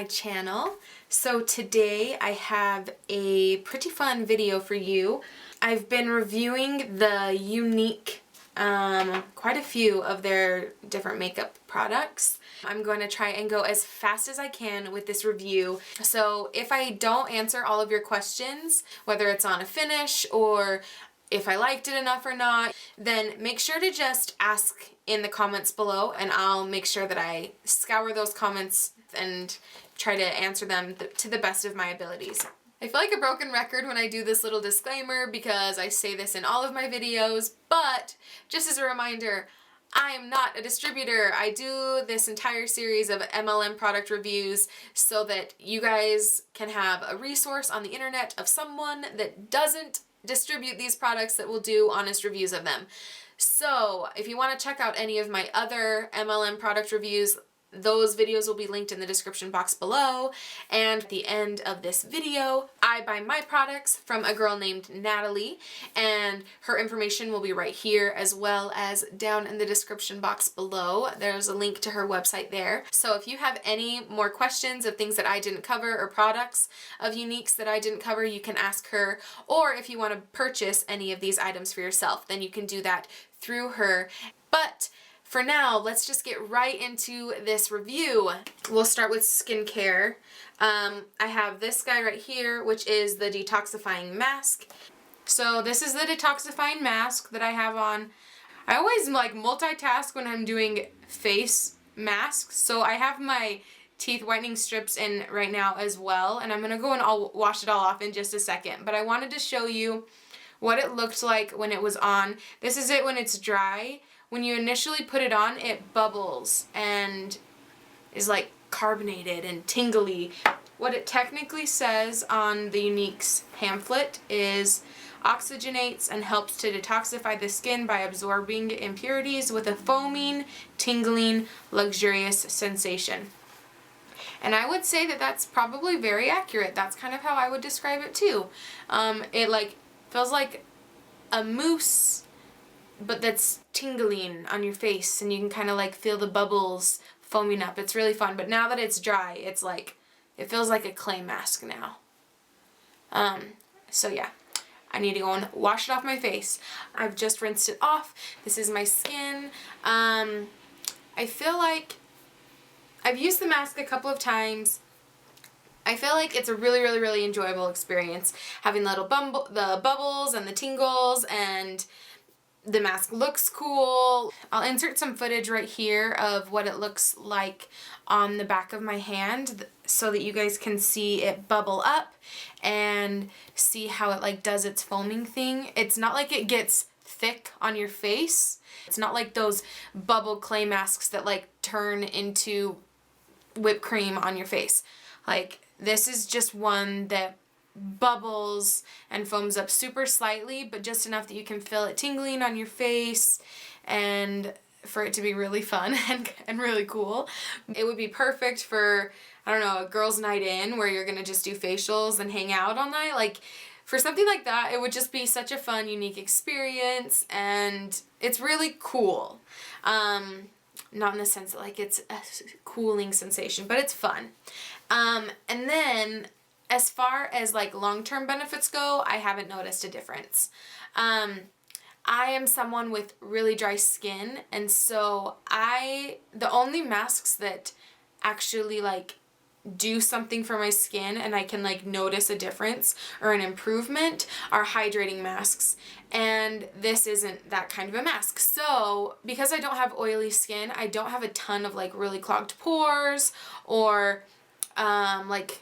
my channel. So today I have a pretty fun video for you. I've been reviewing the Younique, quite a few of their different makeup products. I'm going to try and go as fast as I can with this review. So if I don't answer all of your questions, whether it's on a finish or if I liked it enough or not, then make sure to just ask in the comments below and I'll make sure that I scour those comments and try to answer them to the best of my abilities. I feel like a broken record when I do this little disclaimer because I say this in all of my videos, but just as a reminder, I am not a distributor. I do this entire series of MLM product reviews so that you guys can have a resource on the internet of someone that doesn't distribute these products that will do honest reviews of them. So if you want to check out any of my other MLM product reviews, those videos will be linked in the description box below. And at the end of this video, I buy my products from a girl named Natalie, and her information will be right here as well as down in the description box below. There's a link to her website there. So if you have any more questions of things that I didn't cover or products of Younique's that I didn't cover, you can ask her. Or if you want to purchase any of these items for yourself, then you can do that through her. But for now, let's just get right into this review. We'll start with skincare. I have this guy right here, which is the detoxifying mask. So this is the detoxifying mask that I have on. I always like multitask when I'm doing face masks. So I have my teeth whitening strips in right now as well. And I'm gonna go and I'll wash it all off in just a second. But I wanted to show you what it looked like when it was on. This is it when it's dry. When you initially put it on, it bubbles and is like carbonated and tingly. What it technically says on the Younique's pamphlet is oxygenates and helps to detoxify the skin by absorbing impurities with a foaming, tingling, luxurious sensation. And I would say that that's probably very accurate. That's kind of how I would describe it too. It like feels like a mousse, but that's tingling on your face and you can kind of like feel the bubbles foaming up. It's really fun, but now that it's dry, it's like, it feels like a clay mask now. So yeah, I need to go and wash it off my face. I've just rinsed it off. This is my skin. I feel like I've used the mask a couple of times. I feel like it's a really enjoyable experience having the bubbles and the tingles, and the mask looks cool. I'll insert some footage right here of what it looks like on the back of my hand so that you guys can see it bubble up and see how it like does its foaming thing. It's not like it gets thick on your face. It's not like those bubble clay masks that like turn into whipped cream on your face. Like this is just one that bubbles and foams up super slightly, but just enough that you can feel it tingling on your face and for it to be really fun and really cool. It would be perfect for, I don't know, a girls' night in where you're gonna just do facials and hang out all night. Like for something like that, it would just be such a fun, unique experience, and it's really cool. Not in the sense that like it's a cooling sensation, but it's fun. And then as far as like long-term benefits go, I haven't noticed a difference. I am someone with really dry skin, and so the only masks that actually like do something for my skin and I can like notice a difference or an improvement are hydrating masks, and this isn't that kind of a mask. So because I don't have oily skin, I don't have a ton of like really clogged pores or like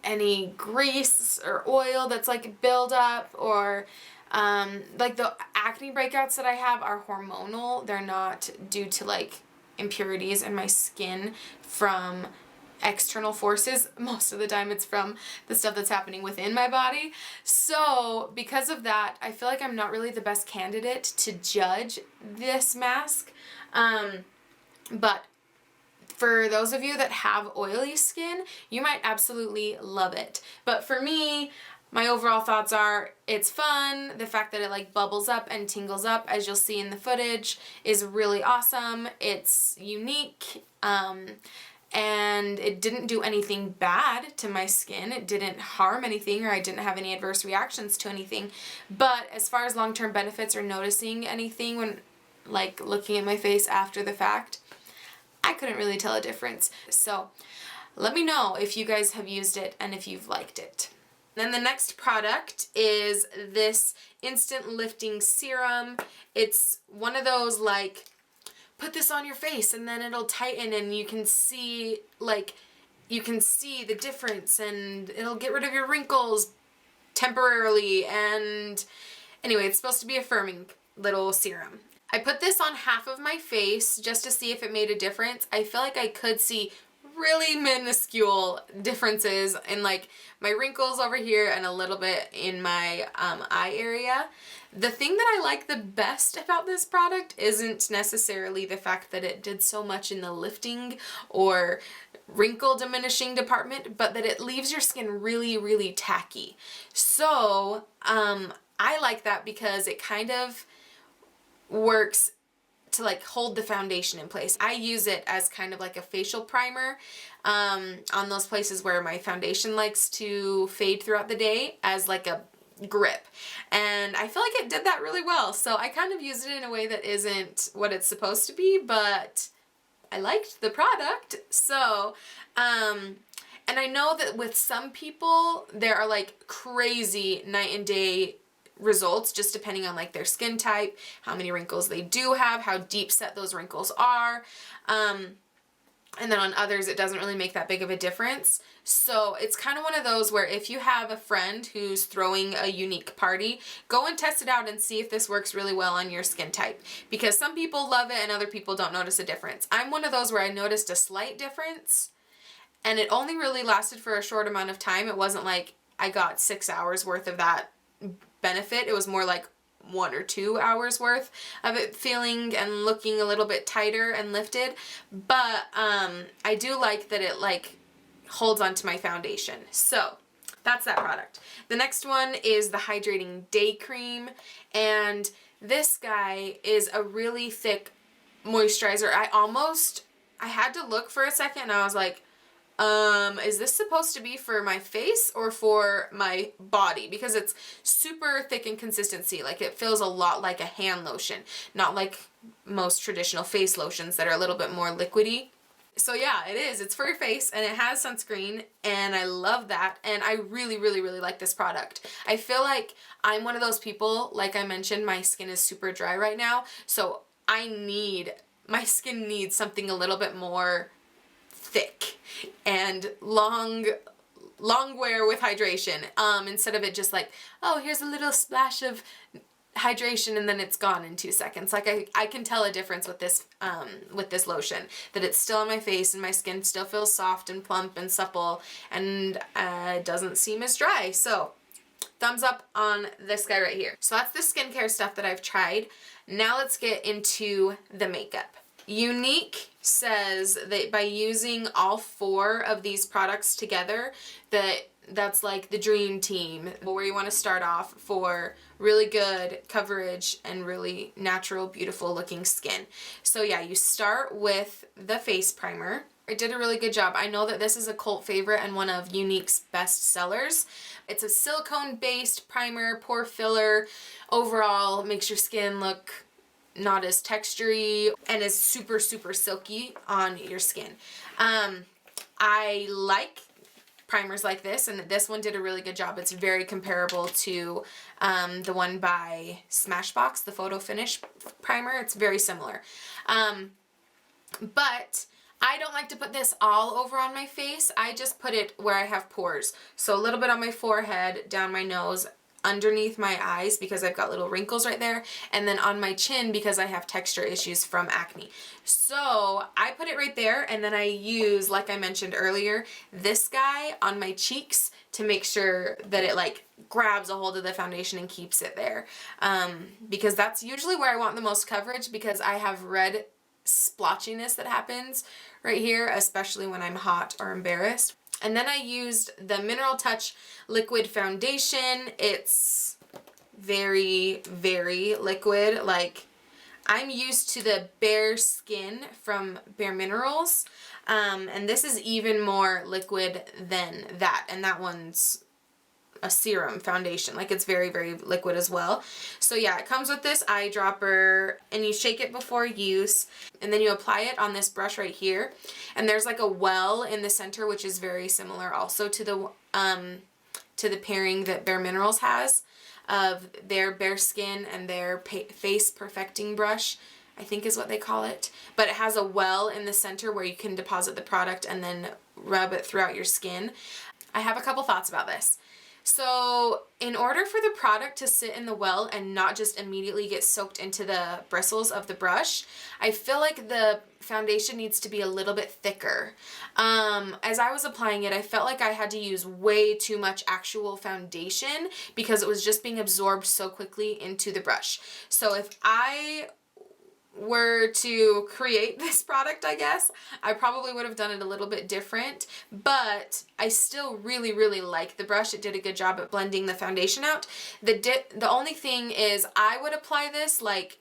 any grease or oil that's like build up, or like the acne breakouts that I have are hormonal. They're not due to like impurities in my skin from external forces. Most of the time it's from the stuff that's happening within my body. So because of that, I feel like I'm not really the best candidate to judge this mask. But for those of you that have oily skin, you might absolutely love it. But for me, my overall thoughts are it's fun. The fact that it like bubbles up and tingles up, as you'll see in the footage, is really awesome. It's unique. and it didn't do anything bad to my skin. It didn't harm anything, or I didn't have any adverse reactions to anything. But as far as long-term benefits or noticing anything when like looking at my face after the fact, I couldn't really tell a difference. So let me know if you guys have used it and if you've liked it. Then the next product is this instant lifting serum. It's one of those like, put this on your face and then it'll tighten and you can see the difference and it'll get rid of your wrinkles temporarily. And anyway, it's supposed to be a firming little serum. I put this on half of my face just to see if it made a difference. I feel like I could see really minuscule differences in like my wrinkles over here and a little bit in my eye area. The thing that I like the best about this product isn't necessarily the fact that it did so much in the lifting or wrinkle diminishing department, but that it leaves your skin really, really tacky. So I like that because it kind of works to like hold the foundation in place. I use it as kind of like a facial primer on those places where my foundation likes to fade throughout the day, as like a grip. And I feel like it did that really well. So I kind of used it in a way that isn't what it's supposed to be, but I liked the product. So, and I know that with some people, there are like crazy night and day results just depending on like their skin type, how many wrinkles they do have, how deep set those wrinkles are. And then on others, it doesn't really make that big of a difference. So it's kind of one of those where if you have a friend who's throwing a Younique party, go and test it out and see if this works really well on your skin type. Because some people love it and other people don't notice a difference. I'm one of those where I noticed a slight difference and it only really lasted for a short amount of time. It wasn't like I got 6 hours worth of that benefit. It was more like 1 or 2 hours worth of it feeling and looking a little bit tighter and lifted. But I do like that it like holds onto my foundation. So that's that product. The next one is the Hydrating Day Cream, and this guy is a really thick moisturizer. I had to look for a second and I was like, is this supposed to be for my face or for my body? Because it's super thick in consistency. Like it feels a lot like a hand lotion, not like most traditional face lotions that are a little bit more liquidy. So yeah, it is. It's for your face and it has sunscreen and I love that. And I really, really, really like this product. I feel like I'm one of those people, like I mentioned, my skin is super dry right now. So my skin needs something a little bit more thick and long wear with hydration, instead of it just like, oh, here's a little splash of hydration and then it's gone in 2 seconds. Like I can tell a difference with this lotion, that it's still on my face and my skin still feels soft and plump and supple and doesn't seem as dry. So thumbs up on this guy right here. So that's the skincare stuff that I've tried. Now let's get into the makeup. Younique says that by using all 4 of these products together, that's like the dream team, where you want to start off for really good coverage and really natural, beautiful looking skin. So yeah, you start with the face primer. It did a really good job. I know that this is a cult favorite and one of Younique's best sellers. It's a silicone based primer, pore filler. Overall, makes your skin look not as textury and is super, super silky on your skin. I like primers like this, and this one did a really good job. It's very comparable to the one by Smashbox, the Photo Finish primer. It's very similar. But I don't like to put this all over on my face. I just put it where I have pores. So a little bit on my forehead, down my nose, underneath my eyes because I've got little wrinkles right there, and then on my chin because I have texture issues from acne. So I put it right there, and then I use, like I mentioned earlier, this guy on my cheeks to make sure that it like grabs a hold of the foundation and keeps it there, because that's usually where I want the most coverage, because I have red splotchiness that happens right here, especially when I'm hot or embarrassed. And then I used the Mineral Touch liquid foundation. It's very, very liquid. Like, I'm used to the Bare Skin from Bare Minerals, and this is even more liquid than that, and that one's a serum foundation. Like, it's very, very liquid as well. So yeah, it comes with this eyedropper, and you shake it before use, and then you apply it on this brush right here, and there's like a well in the center, which is very similar also to the pairing that Bare Minerals has of their Bare Skin and their face perfecting brush, I think is what they call it. But it has a well in the center where you can deposit the product and then rub it throughout your skin. I have a couple thoughts about this. So in order for the product to sit in the well and not just immediately get soaked into the bristles of the brush, I feel like the foundation needs to be a little bit thicker. As I was applying it, I felt like I had to use way too much actual foundation because it was just being absorbed so quickly into the brush. So if I were to create this product, I guess, I probably would have done it a little bit different, but I still really, really like the brush. It did a good job at blending the foundation out. The only thing is I would apply this like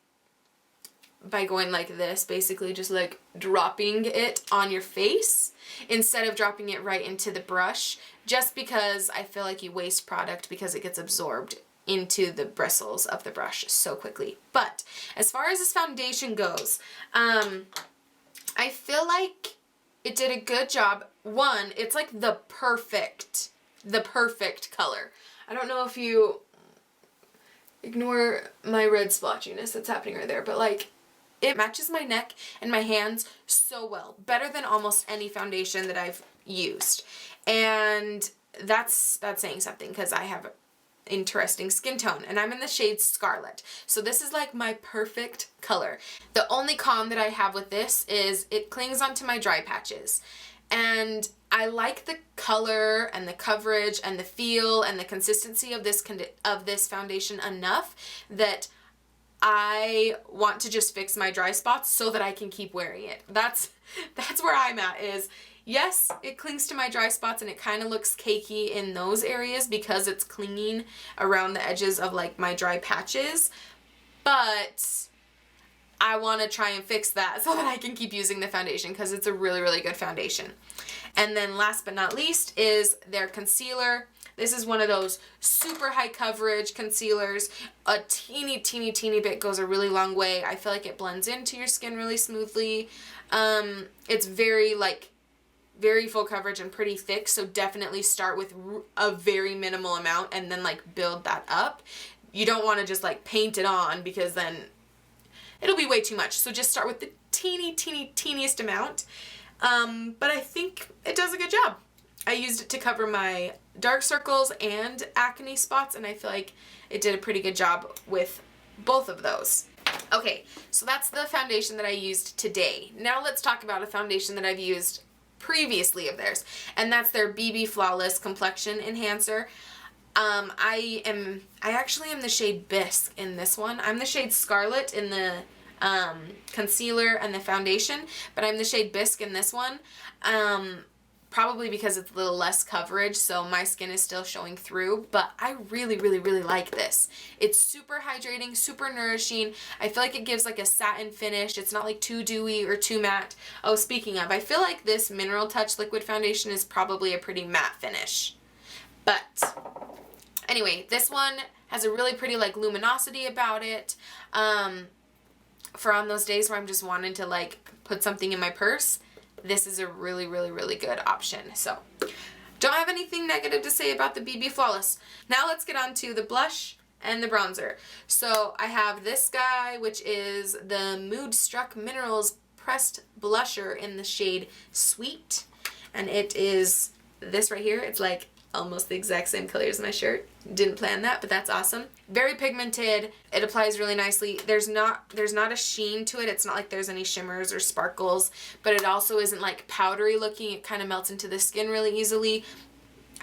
by going like this, basically just like dropping it on your face instead of dropping it right into the brush, just because I feel like you waste product because it gets absorbed into the bristles of the brush so quickly. But as far as this foundation goes, I feel like it did a good job. One, it's like the perfect color. I don't know if you ignore my red splotchiness that's happening right there, but like it matches my neck and my hands so well, better than almost any foundation that I've used. And that's saying something, because I have interesting skin tone and I'm in the shade Scarlet. So this is like my perfect color. The only con that I have with this is it clings onto my dry patches. And I like the color and the coverage and the feel and the consistency of this foundation enough that I want to just fix my dry spots so that I can keep wearing it. That's where I'm at is, yes, it clings to my dry spots and it kind of looks cakey in those areas because it's clinging around the edges of like my dry patches, but I want to try and fix that so that I can keep using the foundation because it's a really, really good foundation. And then last but not least is their concealer. This is one of those super high coverage concealers. A teeny bit goes a really long way. I feel like it blends into your skin really smoothly. It's very full coverage and pretty thick, so definitely start with a very minimal amount and then like build that up. You don't want to just like paint it on because then it'll be way too much. So just start with the teeniest amount. But I think it does a good job. I used it to cover my dark circles and acne spots, and I feel like it did a pretty good job with both of those. Okay, so that's the foundation that I used today. Now let's talk about a foundation that I've used previously of theirs, and that's their BB Flawless Complexion Enhancer. I actually am the shade Bisque in this one. I'm the shade Scarlet in the concealer and the foundation, but I'm the shade Bisque in this one. Probably because it's a little less coverage, so my skin is still showing through, but I really like this. It's super hydrating, super nourishing. I feel like it gives like a satin finish. It's not like too dewy or too matte. Oh, speaking of, I feel like this Mineral Touch liquid foundation is probably a pretty matte finish. But anyway, this one has a really pretty like luminosity about it. For on those days where I'm just wanting to like put something in my purse, this is a really good option. So don't have anything negative to say about the BB Flawless. Now let's get on to the blush and the bronzer. So I have this guy, which is the Moonstruck Minerals Pressed Blusher in the shade Sweet. And it is this right here. It's like almost the exact same color as my shirt. Didn't plan that, but that's awesome. Very pigmented. It applies really nicely. There's not a sheen to it. It's not like there's any shimmers or sparkles, but it also isn't like powdery looking. It kind of melts into the skin really easily.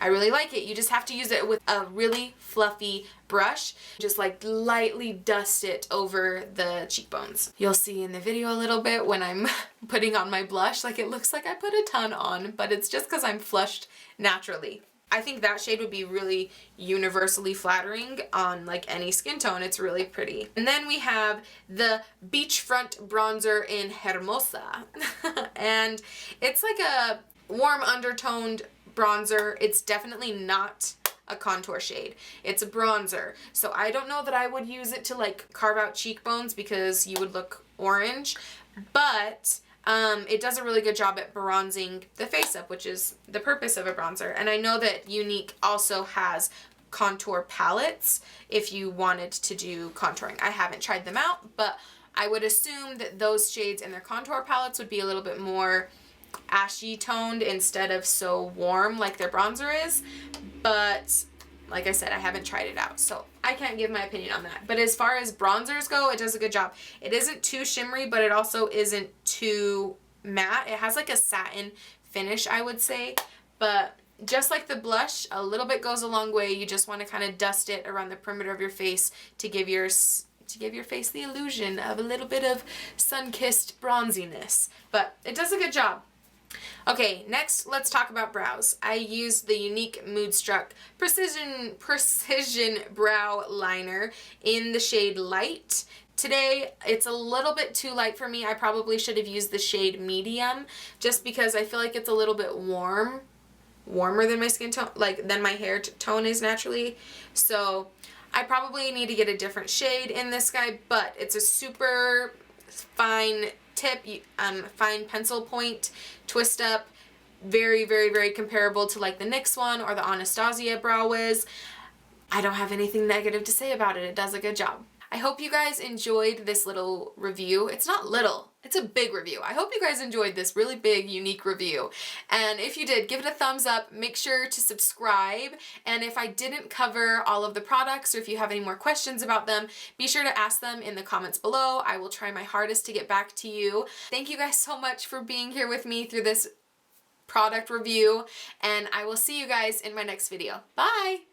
I really like it. You just have to use it with a really fluffy brush. Just like lightly dust it over the cheekbones. You'll see in the video a little bit when I'm putting on my blush, like it looks like I put a ton on, but it's just because I'm flushed naturally. I think that shade would be really universally flattering on like any skin tone. It's really pretty. And then we have the Beachfront bronzer in Hermosa. And it's like a warm undertoned bronzer. It's definitely not a contour shade. It's a bronzer. So I don't know that I would use it to like carve out cheekbones because you would look orange, but it does a really good job at bronzing the face up, which is the purpose of a bronzer. And I know that Younique also has contour palettes if you wanted to do contouring. I haven't tried them out, but I would assume that those shades in their contour palettes would be a little bit more ashy toned instead of so warm like their bronzer is. But like I said, I haven't tried it out, so I can't give my opinion on that. But as far as bronzers go, it does a good job. It isn't too shimmery, but it also isn't too matte. It has like a satin finish, I would say. But just like the blush, a little bit goes a long way. You just want to kind of dust it around the perimeter of your face to give your face the illusion of a little bit of sun-kissed bronziness. But it does a good job. Okay, next let's talk about brows. I used the Younique Moonstruck Precision Brow Liner in the shade Light. Today, it's a little bit too light for me. I probably should have used the shade Medium just because I feel like it's a little bit warmer than my skin tone, like than my hair tone is naturally. So I probably need to get a different shade in this guy, but it's a super fine tip, fine pencil point, twist up, very, very, very comparable to like the NYX one or the Anastasia Brow Wiz. I don't have anything negative to say about it. It does a good job. I hope you guys enjoyed this little review. It's not little, it's a big review. I hope you guys enjoyed this really big, Younique review. And if you did, give it a thumbs up, make sure to subscribe. And if I didn't cover all of the products or if you have any more questions about them, be sure to ask them in the comments below. I will try my hardest to get back to you. Thank you guys so much for being here with me through this product review, and I will see you guys in my next video. Bye!